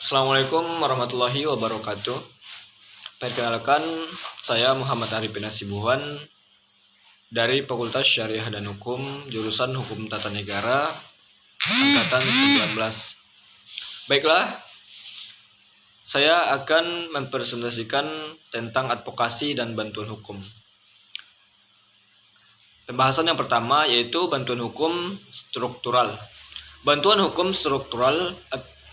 Assalamualaikum warahmatullahi wabarakatuh. Perkenalkan, saya Muhammad Arifin Hasibuan dari Fakultas Syariah dan Hukum, jurusan Hukum Tata Negara, angkatan 19. Baiklah, saya akan mempresentasikan tentang advokasi dan bantuan hukum. Pembahasan yang pertama yaitu bantuan hukum struktural. Bantuan hukum struktural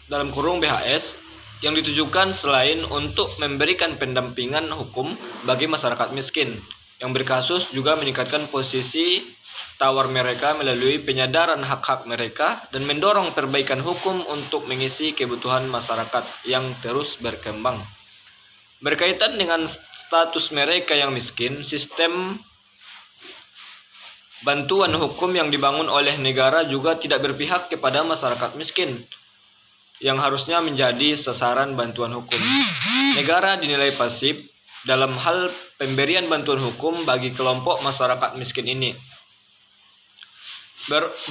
dalam kurung BHS yang ditujukan selain untuk memberikan pendampingan hukum bagi masyarakat miskin yang berkasus, juga meningkatkan posisi tawar mereka melalui penyadaran hak-hak mereka dan mendorong perbaikan hukum untuk mengisi kebutuhan masyarakat yang terus berkembang. Berkaitan dengan status mereka yang miskin, sistem bantuan hukum yang dibangun oleh negara juga tidak berpihak kepada masyarakat miskin yang harusnya menjadi sasaran bantuan hukum. Negara dinilai pasif dalam hal pemberian bantuan hukum bagi kelompok masyarakat miskin ini.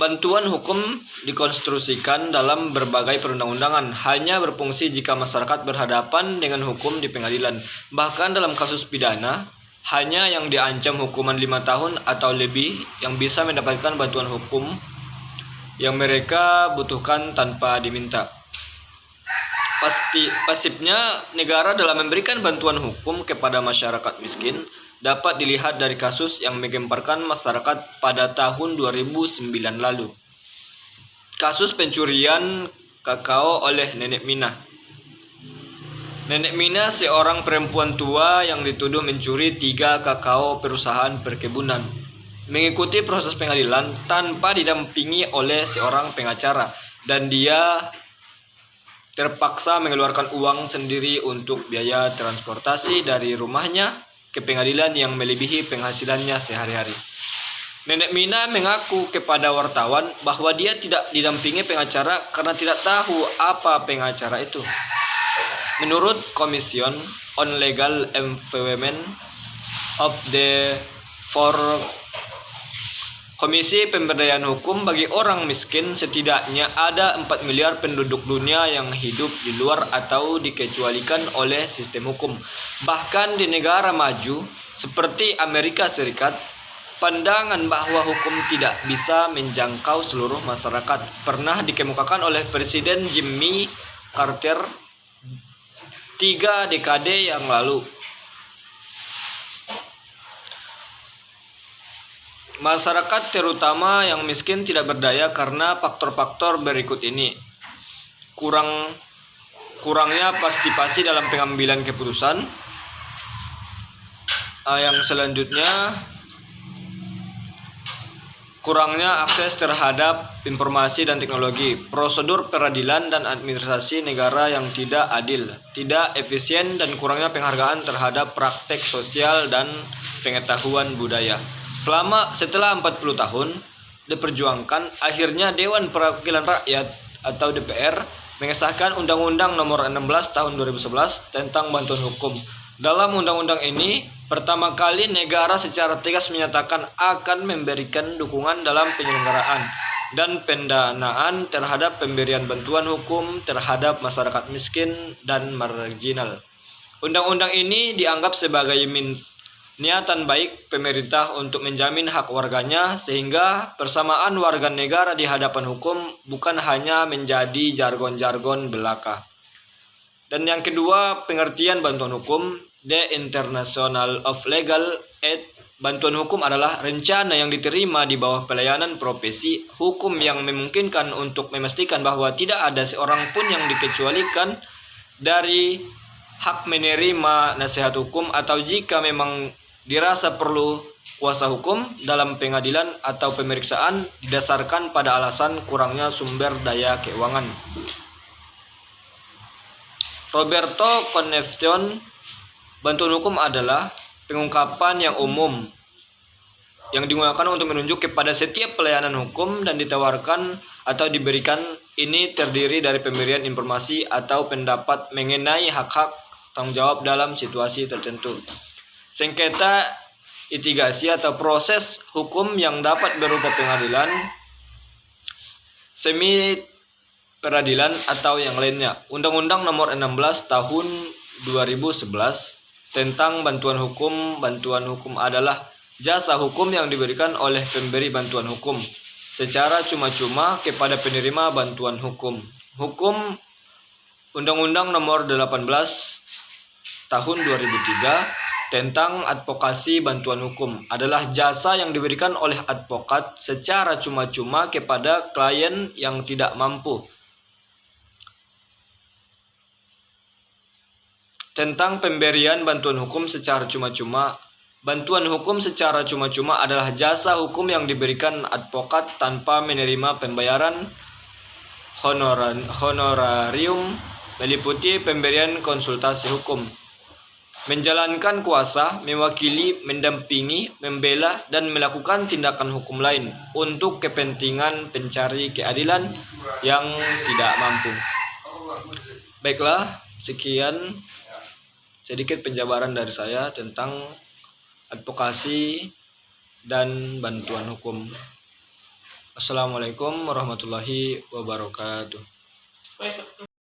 Bantuan hukum dikonstruksikan dalam berbagai perundang-undangan, hanya berfungsi jika masyarakat berhadapan dengan hukum di pengadilan. Bahkan dalam kasus pidana, hanya yang diancam hukuman 5 tahun atau lebih yang bisa mendapatkan bantuan hukum yang mereka butuhkan tanpa diminta. Pasifnya negara dalam memberikan bantuan hukum kepada masyarakat miskin dapat dilihat dari kasus yang menggemparkan masyarakat pada tahun 2009 lalu. Kasus pencurian kakao oleh Nenek Mina. Nenek Mina seorang perempuan tua yang dituduh mencuri 3 kakao perusahaan perkebunan, mengikuti proses pengadilan tanpa didampingi oleh seorang pengacara, dan dia terpaksa mengeluarkan uang sendiri untuk biaya transportasi dari rumahnya ke pengadilan yang melebihi penghasilannya sehari-hari. Nenek Mina mengaku kepada wartawan bahwa dia tidak didampingi pengacara karena tidak tahu apa pengacara itu. Menurut Commission on Legal Empowerment of the For Komisi Pemberdayaan Hukum bagi Orang Miskin, setidaknya ada 4 miliar penduduk dunia yang hidup di luar atau dikecualikan oleh sistem hukum. Bahkan di negara maju seperti Amerika Serikat, pandangan bahwa hukum tidak bisa menjangkau seluruh masyarakat pernah dikemukakan oleh Presiden Jimmy Carter 3 dekade yang lalu. Masyarakat terutama yang miskin tidak berdaya karena faktor-faktor berikut ini. Kurangnya partisipasi dalam pengambilan keputusan. Yang selanjutnya, kurangnya akses terhadap informasi dan teknologi, prosedur peradilan dan administrasi negara yang tidak adil, tidak efisien, dan kurangnya penghargaan terhadap praktek sosial dan pengetahuan budaya. Setelah 40 tahun diperjuangkan, akhirnya Dewan Perwakilan Rakyat atau DPR mengesahkan Undang-Undang Nomor 16 Tahun 2011 tentang bantuan hukum. Dalam undang-undang ini, pertama kali negara secara tegas menyatakan akan memberikan dukungan dalam penyelenggaraan dan pendanaan terhadap pemberian bantuan hukum terhadap masyarakat miskin dan marginal. Undang-undang ini dianggap sebagai niatan baik pemerintah untuk menjamin hak warganya, sehingga persamaan warga negara di hadapan hukum bukan hanya menjadi jargon-jargon belaka. Dan yang kedua, pengertian bantuan hukum. The International of Legal Aid. Bantuan hukum adalah rencana yang diterima di bawah pelayanan profesi hukum yang memungkinkan untuk memastikan bahwa tidak ada seorang pun yang dikecualikan dari hak menerima nasihat hukum, atau jika memang dirasa perlu kuasa hukum dalam pengadilan atau pemeriksaan didasarkan pada alasan kurangnya sumber daya keuangan. Roberto Concepcion. Bantuan hukum adalah pengungkapan yang umum yang digunakan untuk menunjuk kepada setiap pelayanan hukum dan ditawarkan atau diberikan. Ini terdiri dari pemberian informasi atau pendapat mengenai hak-hak tanggung jawab dalam situasi tertentu. Sengketa litigasi atau proses hukum yang dapat berupa pengadilan, semi peradilan atau yang lainnya. Undang-Undang Nomor 16 Tahun 2011 tentang bantuan hukum. Bantuan hukum adalah jasa hukum yang diberikan oleh pemberi bantuan hukum secara cuma-cuma kepada penerima bantuan hukum. Undang-Undang Nomor 18 Tahun 2003 tentang advokasi bantuan hukum adalah jasa yang diberikan oleh advokat secara cuma-cuma kepada klien yang tidak mampu. Tentang pemberian bantuan hukum secara cuma-cuma. Bantuan hukum secara cuma-cuma adalah jasa hukum yang diberikan advokat tanpa menerima pembayaran honorarium, meliputi pemberian konsultasi hukum, menjalankan kuasa, mewakili, mendampingi, membela, dan melakukan tindakan hukum lain untuk kepentingan pencari keadilan yang tidak mampu. Baiklah, sekian sedikit penjabaran dari saya tentang advokasi dan bantuan hukum. Assalamualaikum warahmatullahi wabarakatuh.